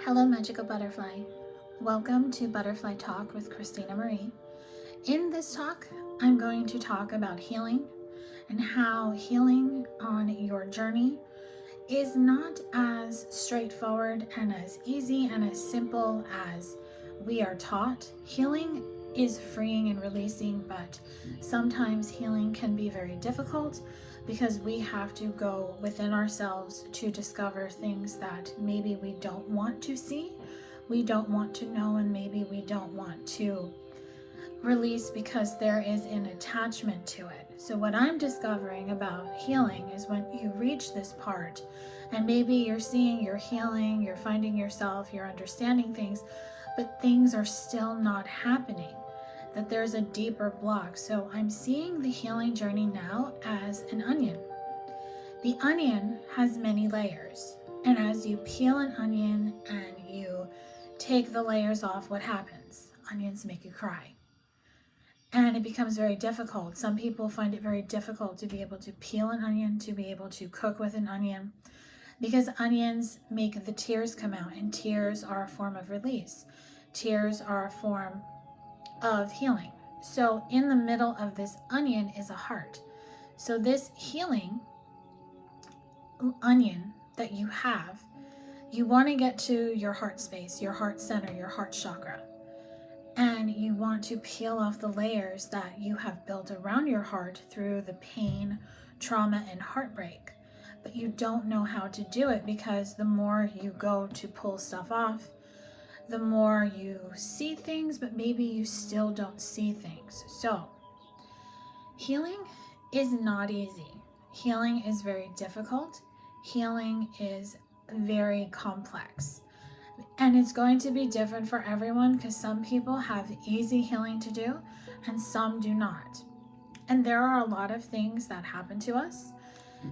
Hello, Magical Butterfly. Welcome to Butterfly Talk with Christina Marie. In this talk, I'm going to talk about healing and how healing on your journey is not as straightforward and as easy and as simple as we are taught. Healing is freeing and releasing, but sometimes healing can be very difficult because we have to go within ourselves to discover things that maybe we don't want to see, we don't want to know, and maybe we don't want to release because there is an attachment to it. So what I'm discovering about healing is when you reach this part and maybe you're seeing you're healing, you're finding yourself, you're understanding things, but things are still not happening, that there's a deeper block. So I'm seeing the healing journey now as an onion. The onion has many layers, and as you peel an onion and you take the layers off, what happens? Onions make you cry. And it becomes very difficult. Some people find it very difficult to be able to peel an onion, to be able to cook with an onion, because onions make the tears come out, and tears are a form of release. Tears are a form of healing. So in the middle of this onion is a heart. So this healing onion that you have, you want to get to your heart space, your heart center, your heart chakra. And you want to peel off the layers that you have built around your heart through the pain, trauma, and heartbreak. But you don't know how to do it because the more you go to pull stuff off, the more you see things, but maybe you still don't see things. So healing is not easy. Healing is very difficult. Healing is very complex. And it's going to be different for everyone because some people have easy healing to do and some do not. And there are a lot of things that happen to us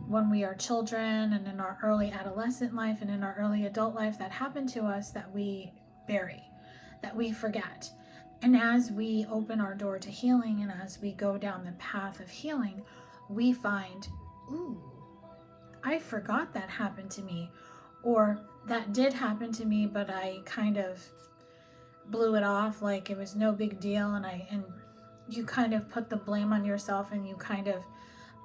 when we are children and in our early adolescent life and in our early adult life that happen to us that we bury, that we forget. And as we open our door to healing and as we go down the path of healing, we find, ooh, I forgot that happened to me. Or that did happen to me, but I kind of blew it off like it was no big deal, and you kind of put the blame on yourself and you kind of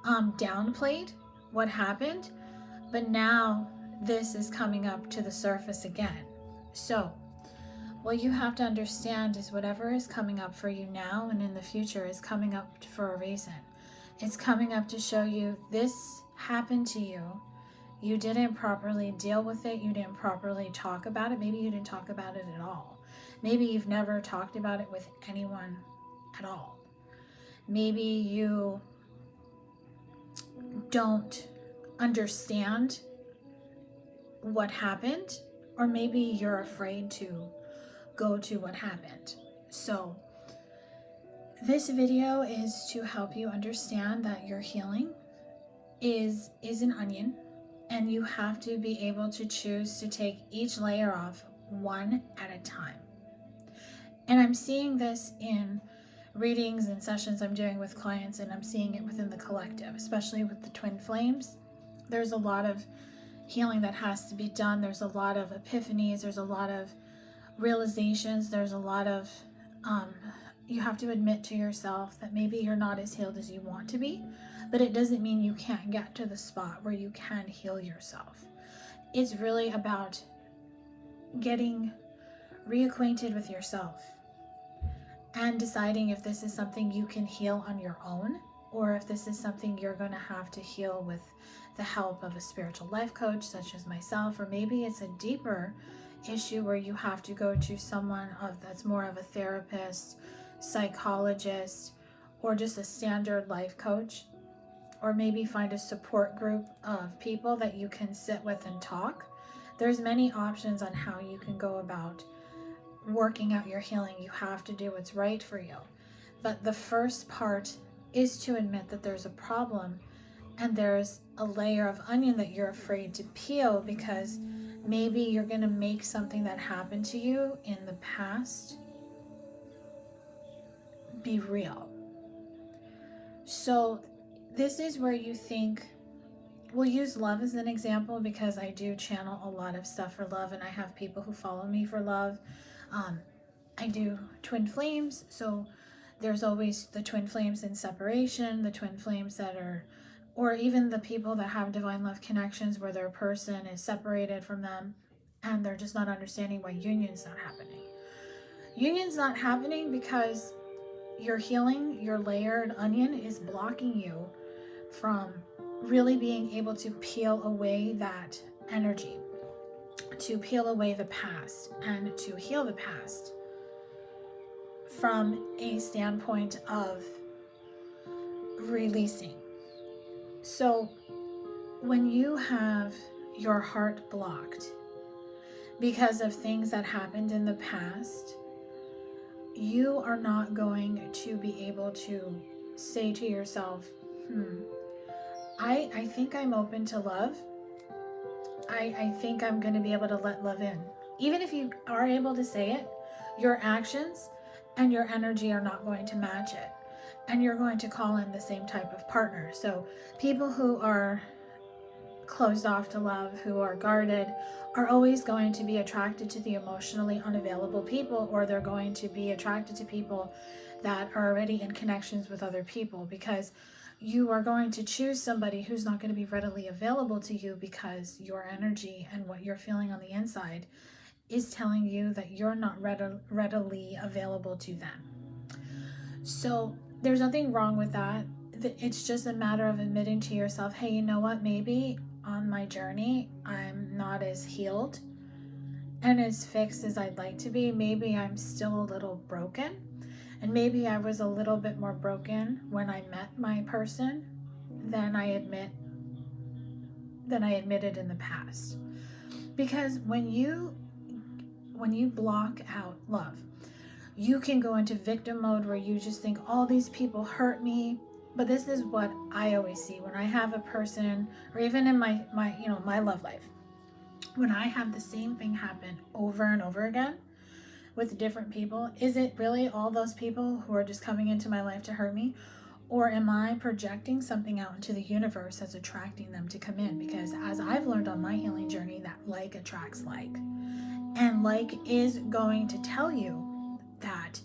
downplayed what happened. But now this is coming up to the surface again. So what you have to understand is whatever is coming up for you now and in the future is coming up for a reason. It's coming up to show you this happened to you. You didn't properly deal with it. You didn't properly talk about it. Maybe you didn't talk about it at all. Maybe you've never talked about it with anyone at all. Maybe you don't understand what happened, or maybe you're afraid to go to what happened. So this video is to help you understand that your healing is an onion. And you have to be able to choose to take each layer off one at a time. And I'm seeing this in readings and sessions I'm doing with clients, and I'm seeing it within the collective, especially with the twin flames. There's a lot of healing that has to be done. There's a lot of epiphanies. There's a lot of realizations. There's a lot of, you have to admit to yourself that maybe you're not as healed as you want to be. But it doesn't mean you can't get to the spot where you can heal yourself. It's really about getting reacquainted with yourself and deciding if this is something you can heal on your own or if this is something you're going to have to heal with the help of a spiritual life coach such as myself, or maybe it's a deeper issue where you have to go to someone that's more of a therapist, psychologist, or just a standard life coach. Or maybe find a support group of people that you can sit with and talk. There's many options on how you can go about working out your healing. You have to do what's right for you. But the first part is to admit that there's a problem and there's a layer of onion that you're afraid to peel because maybe you're going to make something that happened to you in the past be real. So this is where you think, we'll use love as an example because I do channel a lot of stuff for love, and I have people who follow me for love. I do twin flames, so there's always the twin flames in separation, the twin flames that are, or even the people that have divine love connections where their person is separated from them and they're just not understanding why union's not happening. Union's not happening because your healing, your layered onion is blocking you from really being able to peel away that energy, to peel away the past, and to heal the past from a standpoint of releasing. So when you have your heart blocked because of things that happened in the past, you are not going to be able to say to yourself, I think I'm open to love. I think I'm going to be able to let love in. Even if you are able to say it, your actions and your energy are not going to match it. And you're going to call in the same type of partner. So people who are closed off to love, who are guarded, are always going to be attracted to the emotionally unavailable people, or they're going to be attracted to people that are already in connections with other people, because you are going to choose somebody who's not going to be readily available to you because your energy and what you're feeling on the inside is telling you that you're not readily available to them. So there's nothing wrong with that. It's just a matter of admitting to yourself, hey, you know what, maybe on my journey I'm not as healed and as fixed as I'd like to be. Maybe I'm still a little broken, and maybe I was a little bit more broken when I met my person than I admitted in the past. Because when you block out love, you can go into victim mode where you just think all these people hurt me. But this is what I always see when I have a person, or even in my love life, when I have the same thing happen over and over again with different people. Is it really all those people who are just coming into my life to hurt me? Or am I projecting something out into the universe that's attracting them to come in? Because as I've learned on my healing journey, that like attracts like. And like is going to tell you that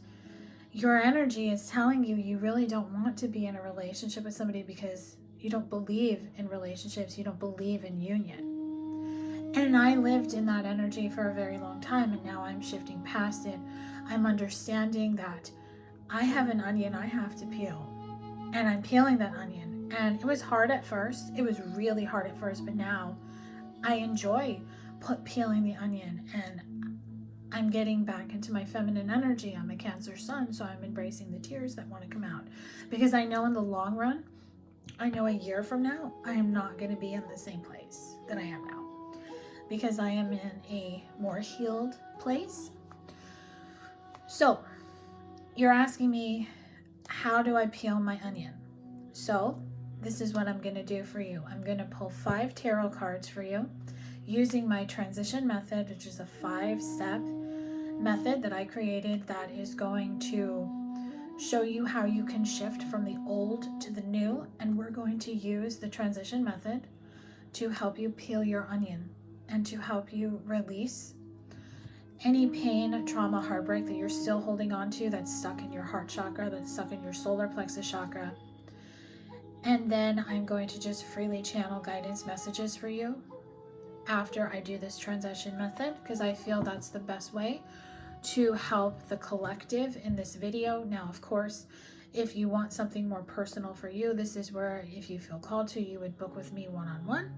your energy is telling you you really don't want to be in a relationship with somebody because you don't believe in relationships, you don't believe in union. And I lived in that energy for a very long time, and now I'm shifting past it. I'm understanding that I have an onion I have to peel, and I'm peeling that onion. And it was hard at first. It was really hard at first, but now I enjoy peeling the onion, and I'm getting back into my feminine energy. I'm a Cancer sun, so I'm embracing the tears that want to come out, because I know in the long run, I know a year from now, I am not going to be in the same place that I am now, because I am in a more healed place. So you're asking me, how do I peel my onion? So this is what I'm going to do for you. I'm going to pull 5 tarot cards for you using my transition method, which is a 5-step method that I created that is going to show you how you can shift from the old to the new. And we're going to use the transition method to help you peel your onion and to help you release any pain, trauma, heartbreak that you're still holding on to, that's stuck in your heart chakra, that's stuck in your solar plexus chakra. And then I'm going to just freely channel guidance messages for you after I do this transition method, because I feel that's the best way to help the collective in this video. Now, of course, if you want something more personal for you, this is where, if you feel called to, you would book with me one-on-one.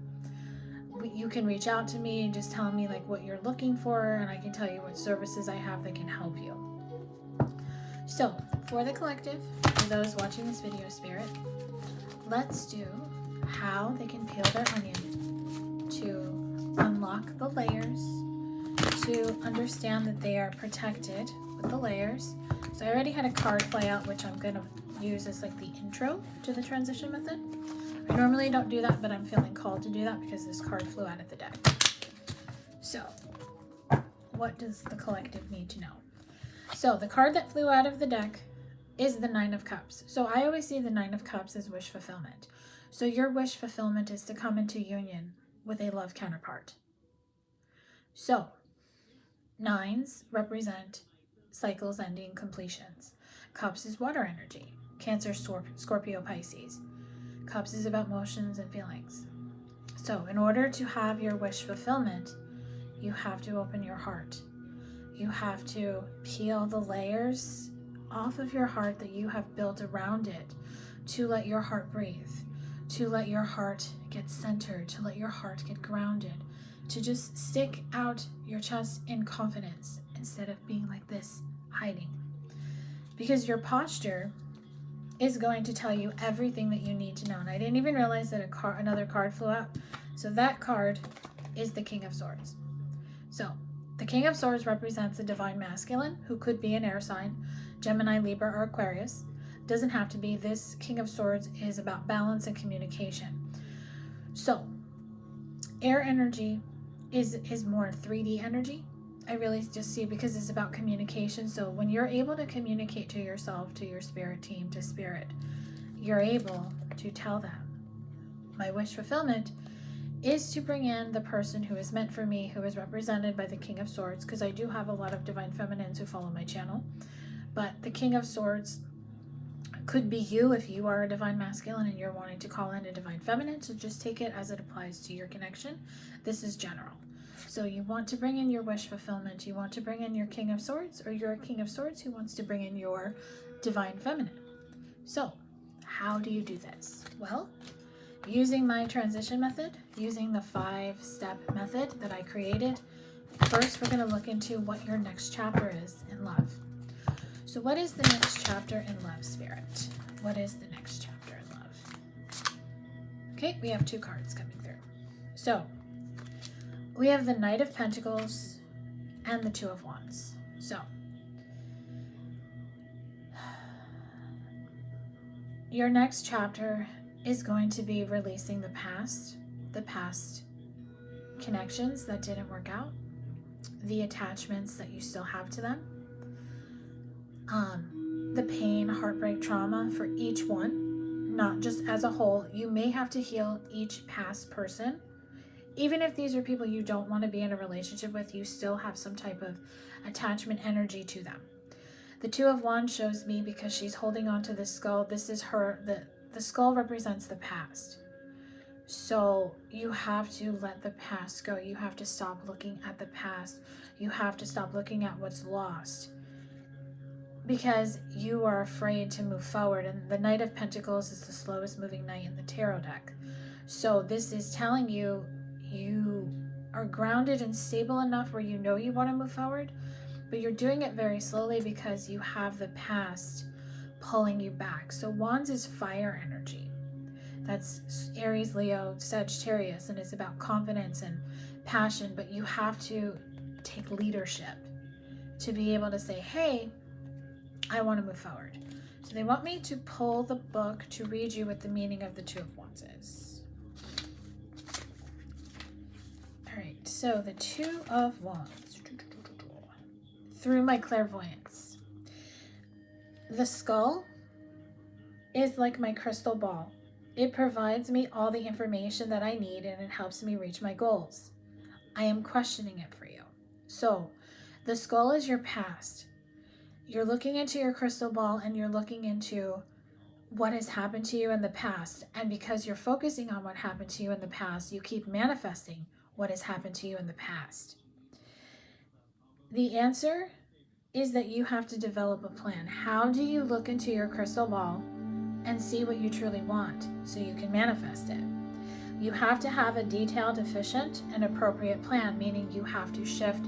You can reach out to me and just tell me like what you're looking for, and I can tell you what services I have that can help you. So for the collective, for those watching this video, Spirit, let's do how they can peel their onion to unlock the layers, to understand that they are protected with the layers. So I already had a card play out, which I'm going to use as like the intro to the transition method. I normally don't do that, but I'm feeling called to do that because this card flew out of the deck. So what does the collective need to know? So the card that flew out of the deck is the 9 of Cups. So I always see the 9 of Cups as wish fulfillment. So your wish fulfillment is to come into union with a love counterpart. So 9s represent cycles ending, completions. Cups is water energy. Cancer, Scorpio, Pisces. Cups is about motions and feelings. So in order to have your wish fulfillment, you have to open your heart. You have to peel the layers off of your heart that you have built around it, to let your heart breathe, to let your heart get centered, to let your heart get grounded, to just stick out your chest in confidence instead of being like this, hiding. Because your posture is going to tell you everything that you need to know. And I didn't even realize that another card flew out. So that card is the King of Swords. So the King of Swords represents a divine masculine who could be an air sign, Gemini, Libra, or Aquarius. Doesn't have to be. This King of Swords is about balance and communication. So air energy is more 3D energy. I really just see it because it's about communication. So when you're able to communicate to yourself, to your spirit team, to spirit, you're able to tell them, my wish fulfillment is to bring in the person who is meant for me, who is represented by the King of Swords, because I do have a lot of divine feminines who follow my channel. But the King of Swords could be you if you are a divine masculine and you're wanting to call in a divine feminine. So just take it as it applies to your connection. This is general. So you want to bring in your wish fulfillment. You want to bring in your King of Swords, or you're a King of Swords who wants to bring in your divine feminine. So how do you do this? Well, using my transition method, using the 5-step method that I created. First, we're going to look into what your next chapter is in love. So what is the next chapter in love, Spirit? What is the next chapter in love? Okay, we have 2 cards coming through. So we have the Knight of Pentacles and the 2 of Wands. So your next chapter is going to be releasing the past connections that didn't work out, the attachments that you still have to them, the pain, heartbreak, trauma for each one, not just as a whole. You may have to heal each past person. Even if these are people you don't want to be in a relationship with, you still have some type of attachment energy to them. The 2 of Wands shows me because she's holding on to this skull. This is her, the skull represents the past. So you have to let the past go. You have to stop looking at the past. You have to stop looking at what's lost, because you are afraid to move forward. And the Knight of Pentacles is the slowest moving knight in the tarot deck. So this is telling you, you are grounded and stable enough where you know you want to move forward, but you're doing it very slowly because you have the past pulling you back. So Wands is fire energy. That's Aries, Leo, Sagittarius, and it's about confidence and passion, but you have to take leadership to be able to say, hey, I want to move forward. So they want me to pull the book to read you what the meaning of the 2 of Wands is. All right, so the 2 of Wands. Through my clairvoyance. The skull is like my crystal ball. It provides me all the information that I need, and it helps me reach my goals. I am questioning it for you. So the skull is your past. You're looking into your crystal ball and you're looking into what has happened to you in the past. And because you're focusing on what happened to you in the past, you keep manifesting what has happened to you in the past. The answer is that you have to develop a plan. How do you look into your crystal ball and see what you truly want so you can manifest it? You have to have a detailed, efficient, and appropriate plan, meaning you have to shift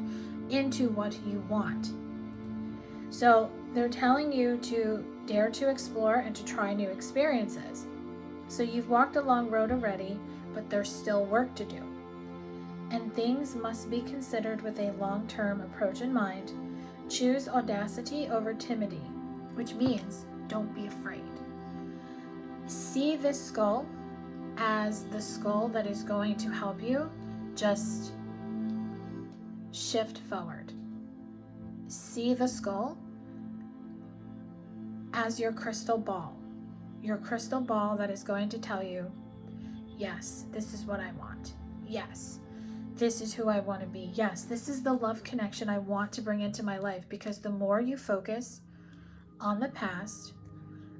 into what you want. So they're telling you to dare to explore and to try new experiences. So you've walked a long road already, but there's still work to do. And things must be considered with a long-term approach in mind. Choose audacity over timidity, which means don't be afraid. See this skull as the skull that is going to help you just shift forward. See the skull as your crystal ball that is going to tell you Yes, this is what I want. Yes, this is who I want to be. Yes, this is the love connection I want to bring into my life, because the more you focus on the past,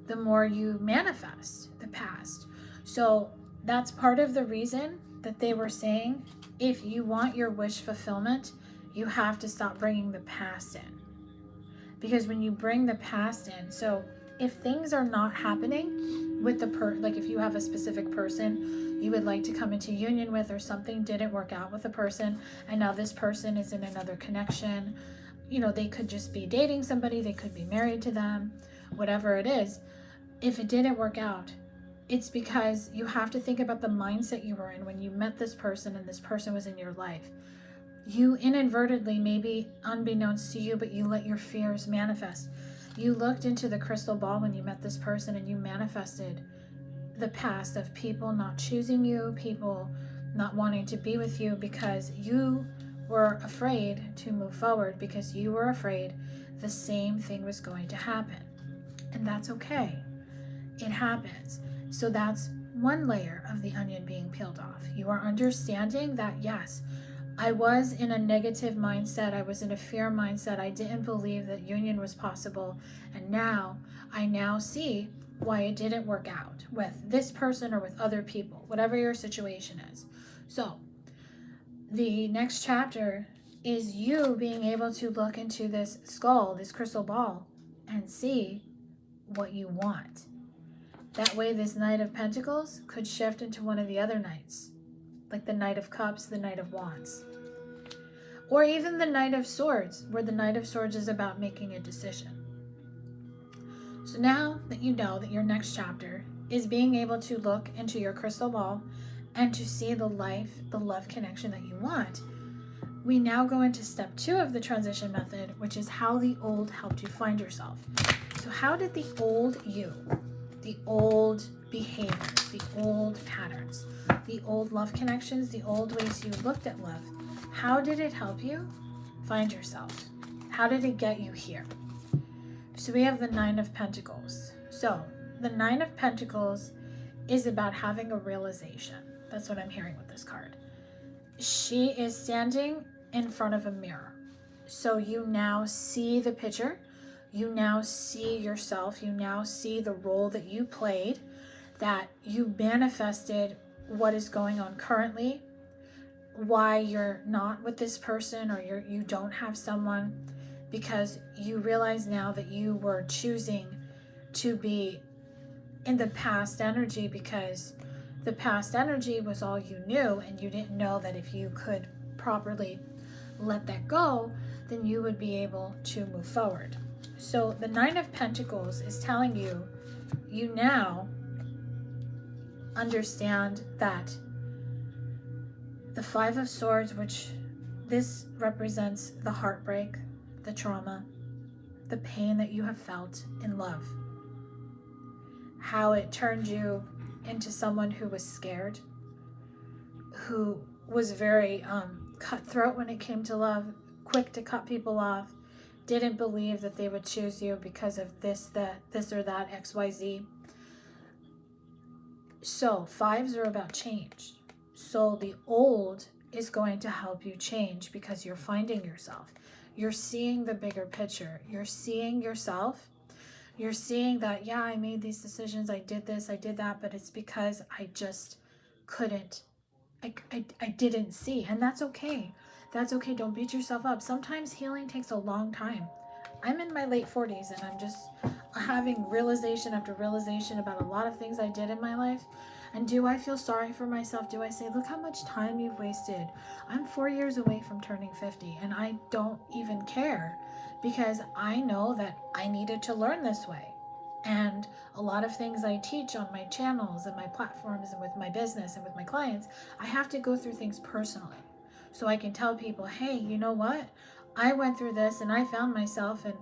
the more you manifest the past. So that's part of the reason that they were saying, if you want your wish fulfillment, you have to stop bringing the past in. Because when you bring the past in, so if things are not happening with the like if you have a specific person you would like to come into union with, or something didn't work out with a person, and now this person is in another connection, they could just be dating somebody, they could be married to them, whatever it is. If it didn't work out, it's because you have to think about the mindset you were in when you met this person and this person was in your life. You inadvertently, maybe unbeknownst to you, but you let your fears manifest. You looked into the crystal ball when you met this person and you manifested the past of people not choosing you, people not wanting to be with you, because you were afraid to move forward, because you were afraid the same thing was going to happen. And that's okay. It happens. So that's one layer of the onion being peeled off. You are understanding that, yes, I was in a negative mindset. I was in a fear mindset. I didn't believe that union was possible. And I now see why it didn't work out with this person or with other people, whatever your situation is. So the next chapter is you being able to look into this skull, this crystal ball, and see what you want. That way this Knight of Pentacles could shift into one of the other knights, like the Knight of Cups, the Knight of Wands, or even the Knight of Swords, where the Knight of Swords is about making a decision. So now that you know that your next chapter is being able to look into your crystal ball and to see the love connection that you want, we now go into step 2 of the transition method, which is how the old helped you find yourself. So how did the old you, the old behaviors, the old patterns, the old love connections, the old ways you looked at love, how did it help you find yourself? How did it get you here? So we have the Nine of Pentacles. So the Nine of Pentacles is about having a realization. That's what I'm hearing with this card. She is standing in front of a mirror. So you now see the picture. You now see yourself. You now see the role that you played, that you manifested what is going on currently, why you're not with this person, or you don't have someone, because you realize now that you were choosing to be in the past energy, because the past energy was all you knew, and you didn't know that if you could properly let that go, then you would be able to move forward. So the Nine of Pentacles is telling you, you now understand that the Five of Swords, which this represents the heartbreak, the trauma, the pain that you have felt in love, how it turned you into someone who was scared, who was very cutthroat when it came to love, quick to cut people off, didn't believe that they would choose you because of this or that, XYZ. So fives are about change. So the old is going to help you change, because you're finding yourself. You're seeing the bigger picture. You're seeing yourself. You're seeing that, yeah, I made these decisions. I did this, I did that, but it's because I just couldn't. I didn't see. And that's okay. That's okay. Don't beat yourself up. Sometimes healing takes a long time. I'm in my late 40s and I'm just having realization after realization about a lot of things I did in my life. And do I feel sorry for myself? Do I say, look how much time you've wasted? I'm 4 years away from turning 50 and I don't even care, because I know that I needed to learn this way. And a lot of things I teach on my channels and my platforms and with my business and with my clients, I have to go through things personally. So I can tell people, hey, you know what? I went through this and I found myself, and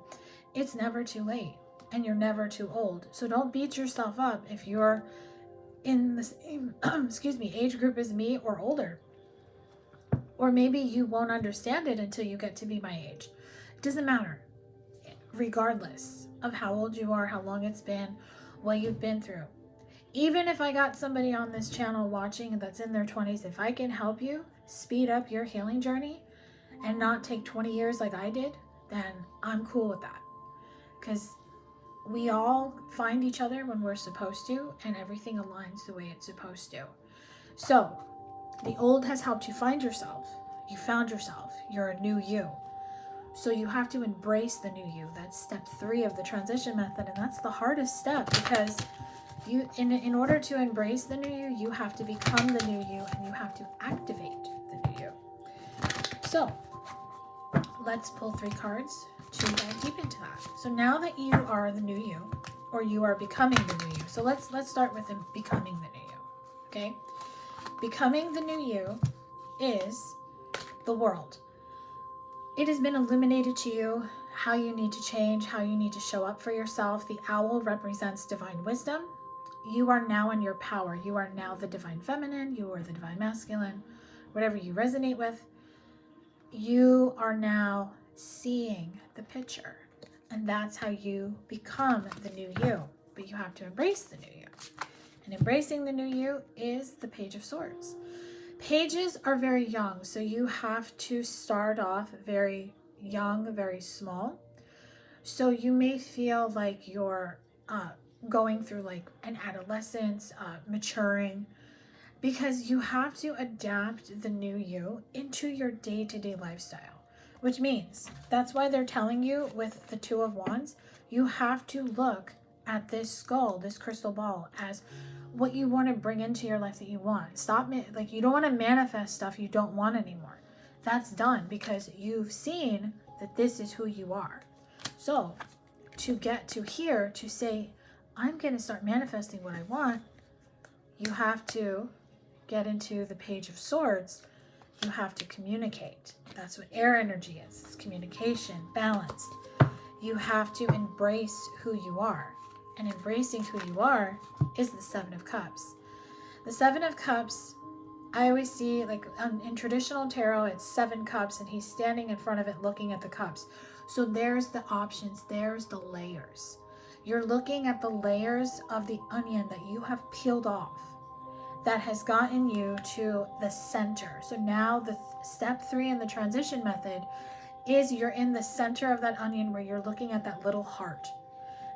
it's never too late and you're never too old. So don't beat yourself up if you're in the same age group as me or older. Or maybe you won't understand it until you get to be my age. It doesn't matter. Regardless of how old you are, how long it's been, what you've been through. Even if I got somebody on this channel watching that's in their 20s, if I can help you speed up your healing journey and not take 20 years like I did, then I'm cool with that. Because we all find each other when we're supposed to, and everything aligns the way it's supposed to. So, the old has helped you find yourself. You found yourself. You're a new you. So you have to embrace the new you. That's step 3 of the transition method, and that's the hardest step, because you, in order to embrace the new you, you have to become the new you, and you have to activate the new you. So let's pull 3 cards to dive deep into that. So now that you are the new you, or you are becoming the new you. So let's start with becoming the new you. Okay? Becoming the new you is the world. It has been illuminated to you how you need to change, how you need to show up for yourself. The owl represents divine wisdom. You are now in your power. You are now the divine feminine. You are the divine masculine. Whatever you resonate with, you are now seeing the picture. And that's how you become the new you. But you have to embrace the new you. And embracing the new you is the Page of Swords. Pages are very young, so you have to start off very young, very small. So you may feel like you're going through like an adolescence, maturing, because you have to adapt the new you into your day-to-day lifestyle, which means that's why they're telling you with the 2 of Wands, you have to look at this skull, this crystal ball, as what you want to bring into your life that you want. Stop, like, you don't want to manifest stuff you don't want anymore. That's done, because you've seen that this is who you are. So to get to here, to say, I'm going to start manifesting what I want, you have to get into the Page of Swords. You have to communicate. That's what air energy is. It's communication, balance. You have to embrace who you are. And embracing who you are is the 7 of Cups. The 7 of Cups, I always see, like, in traditional tarot, it's 7 cups, and he's standing in front of it looking at the cups. So there's the options, there's the layers. You're looking at the layers of the onion that you have peeled off, that has gotten you to the center. So now the step 3 in the transition method is you're in the center of that onion, where you're looking at that little heart.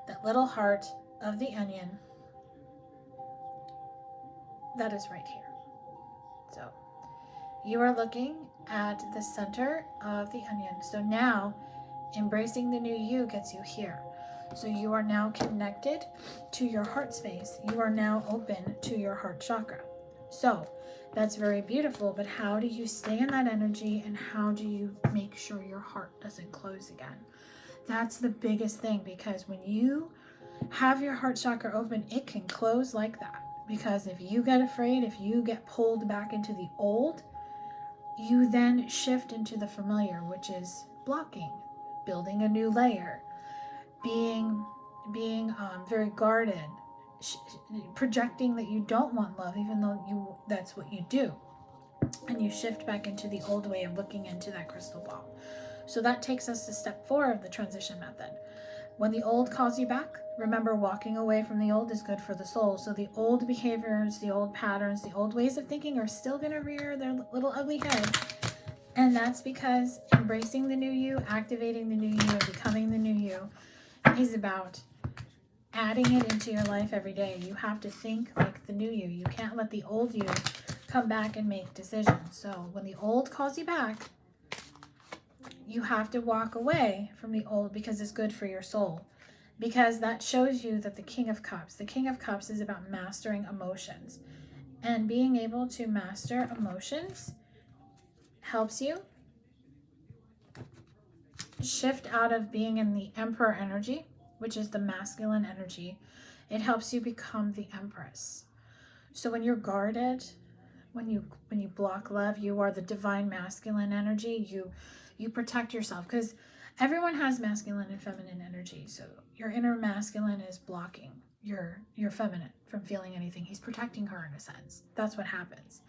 That little heart of the onion that is right here. So you are looking at the center of the onion. So now embracing the new you gets you here. So you are now connected to your heart space. You are now open to your heart chakra. So that's very beautiful, but how do you stay in that energy, and how do you make sure your heart doesn't close again? That's the biggest thing, because when you have your heart chakra open, it can close like that. Because if you get afraid, if you get pulled back into the old, you then shift into the familiar, which is blocking, building a new layer, being very guarded, projecting that you don't want love, even though that's what you do. And you shift back into the old way of looking into that crystal ball. So that takes us to step 4 of the transition method. When the old calls you back, remember, walking away from the old is good for the soul. So the old behaviors, the old patterns, the old ways of thinking are still going to rear their little ugly head. And that's because embracing the new you, activating the new you, and becoming the new you is about adding it into your life every day. You have to think like the new you. You can't let the old you come back and make decisions. So when the old calls you back, you have to walk away from the old, because it's good for your soul. Because that shows you that the King of Cups is about mastering emotions. And being able to master emotions helps you shift out of being in the Emperor energy, which is the masculine energy. It helps you become the Empress. So when you're guarded, when you block love, you are the divine masculine energy. You protect yourself, because everyone has masculine and feminine energy. So your inner masculine is blocking your feminine from feeling anything. He's protecting her, in a sense. That's what happens.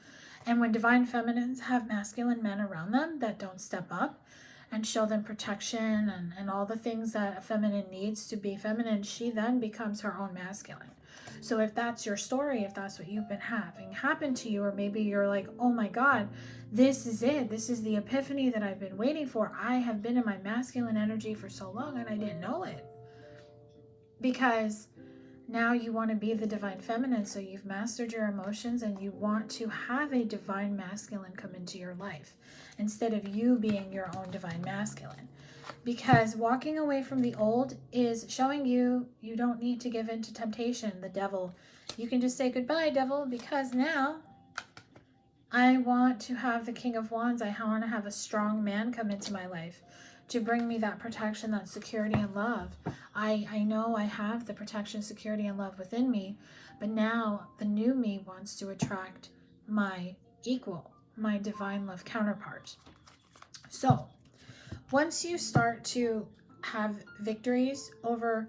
And when divine feminines have masculine men around them that don't step up and show them protection and all the things that a feminine needs to be feminine, she then becomes her own masculine. So if that's your story, if that's what you've been having happen to you, or maybe you're like, oh my God, this is it. This is the epiphany that I've been waiting for. I have been in my masculine energy for so long and I didn't know it. Because now you want to be the divine feminine. So you've mastered your emotions and you want to have a divine masculine come into your life instead of you being your own divine masculine. Because walking away from the old is showing you don't need to give in to temptation, the devil. You can just say goodbye, devil, because now I want to have the King of Wands. I want to have a strong man come into my life to bring me that protection, that security and love. I know I have the protection, security, and love within me, but now the new me wants to attract my equal, my divine love counterpart. So once you start to have victories over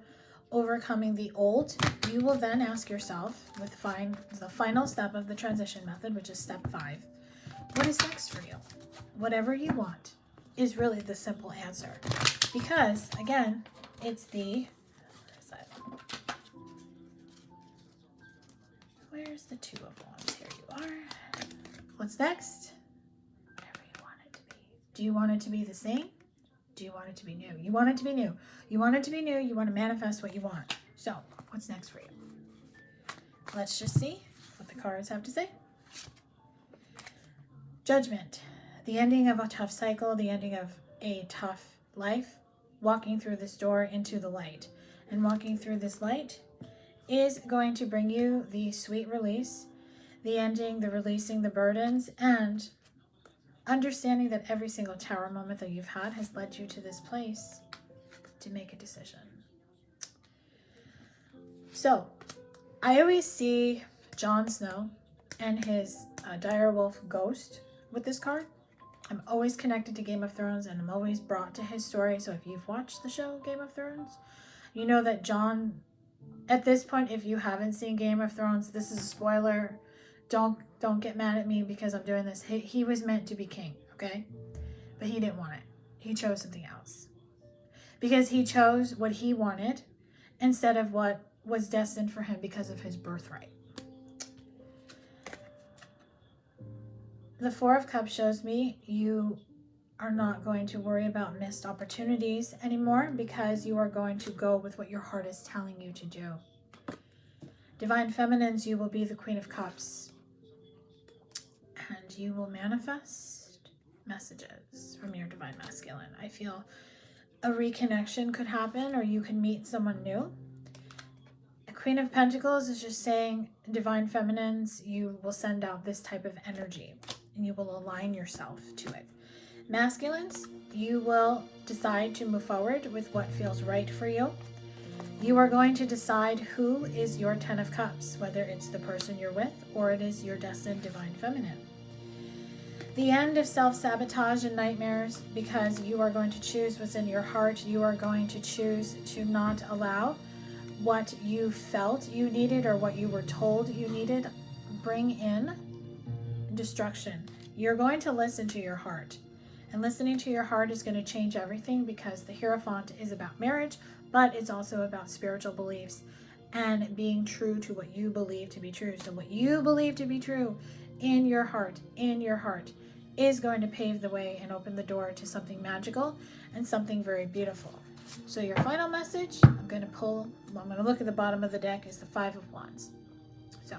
overcoming the old, you will then ask yourself, with the final step of the transition method, which is step 5, what is next for you? Whatever you want is really the simple answer. Because, again, it's where's the 2 of Wands? Here you are. What's next? Whatever you want it to be. Do you want it to be the same? Do you want it to be new? You want it to be new. You want it to be new. You want to manifest what you want. So, what's next for you? Let's just see what the cards have to say. Judgment. The ending of a tough cycle, the ending of a tough life, walking through this door into the light. And walking through this light is going to bring you the sweet release, the ending, the releasing the burdens, and understanding that every single tower moment that you've had has led you to this place to make a decision. So, I always see Jon Snow and his direwolf ghost with this card. I'm always connected to Game of Thrones and I'm always brought to his story. So if you've watched the show Game of Thrones, you know that Jon, at this point, if you haven't seen Game of Thrones, this is a spoiler. Don't get mad at me because I'm doing this. He was meant to be king, okay? But he didn't want it. He chose something else. Because he chose what he wanted instead of what was destined for him because of his birthright. The 4 of Cups shows me you are not going to worry about missed opportunities anymore because you are going to go with what your heart is telling you to do. Divine Feminines, you will be the Queen of Cups. And you will manifest messages from your Divine Masculine. I feel a reconnection could happen or you can meet someone new. A Queen of Pentacles is just saying, Divine Feminines, you will send out this type of energy and you will align yourself to it. Masculines, you will decide to move forward with what feels right for you. You are going to decide who is your 10 of Cups, whether it's the person you're with or it is your destined Divine Feminine. The end of self-sabotage and nightmares, because you are going to choose what's in your heart. You are going to choose to not allow what you felt you needed or what you were told you needed bring in destruction. You're going to listen to your heart. And listening to your heart is going to change everything because the Hierophant is about marriage, but it's also about spiritual beliefs and being true to what you believe to be true. So what you believe to be true in your heart is going to pave the way and open the door to something magical and something very beautiful. So your final message, I'm going to look at the bottom of the deck, is the 5 of Wands. So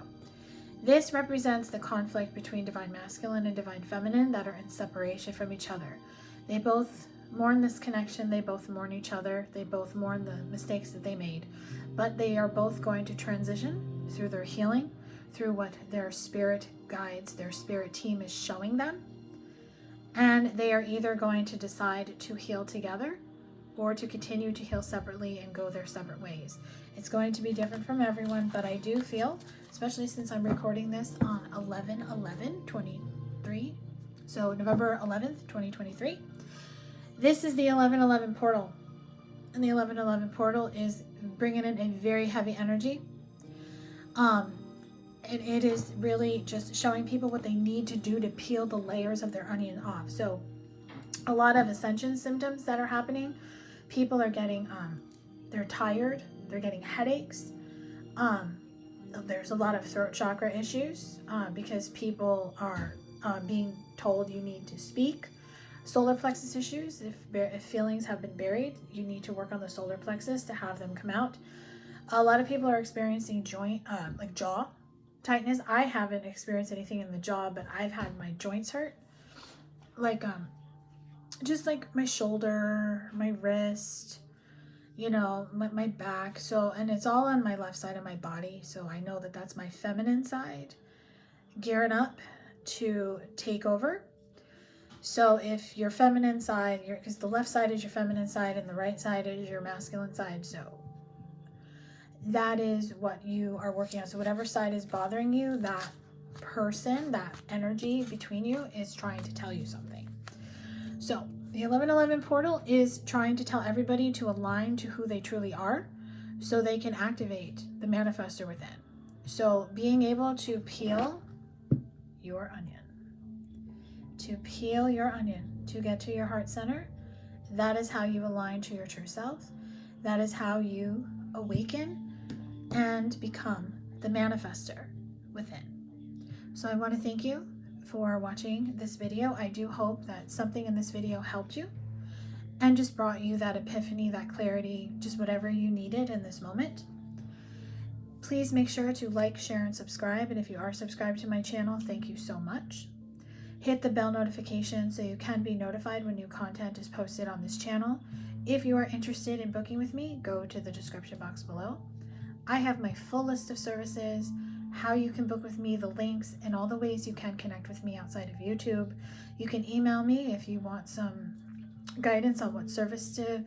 this represents the conflict between Divine Masculine and Divine Feminine that are in separation from each other. They both mourn this connection. They both mourn each other. They both mourn the mistakes that they made. But they are both going to transition through their healing, through what their spirit guides, their spirit team is showing them. And they are either going to decide to heal together or to continue to heal separately and go their separate ways. It's going to be different from everyone, but I do feel, especially since I'm recording this on 11/11/23, so November 11th, 2023, this is the 11/11 portal. And the 11/11 portal is bringing in a very heavy energy. And it is really just showing people what they need to do to peel the layers of their onion off. So a lot of ascension symptoms that are happening. People are getting, they're tired, they're getting headaches, There's a lot of throat chakra issues because people are being told you need to speak. Solar plexus issues, if feelings have been buried, you need to work on the solar plexus to have them come out. A lot of people are experiencing joint, like jaw tightness. I haven't experienced anything in the jaw, but I've had my joints hurt. Like, just like my shoulder, my wrist, you know, my back. So, and it's all on my left side of my body. So I know that that's my feminine side gearing up to take over. So if your feminine side, because the left side is your feminine side and the right side is your masculine side. So that is what you are working on. So whatever side is bothering you, that person, that energy between you is trying to tell you something. So the 1111 portal is trying to tell everybody to align to who they truly are so they can activate the manifestor within. So being able to peel your onion, to get to your heart center, that is how you align to your true self. That is how you awaken and become the manifestor within. So I want to thank you for watching this video. I do hope that something in this video helped you and just brought you that epiphany, that clarity, just whatever you needed in this moment. Please make sure to like, share, and subscribe. And if you are subscribed to my channel, thank you so much. Hit the bell notification so you can be notified when new content is posted on this channel. If you are interested in booking with me, go to the description box below. I have my full list of services, how you can book with me, the links, and all the ways you can connect with me outside of YouTube. You can email me if you want some guidance on what service to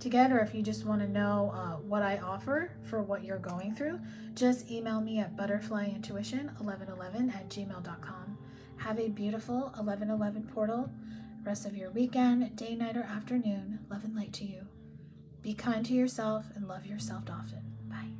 get, or if you just want to know what I offer for what you're going through. Just email me at butterflyintuition1111@gmail.com. Have a beautiful 1111 portal rest of your weekend, day, night, or afternoon. Love and light to you. Be kind to yourself and love yourself often. Bye.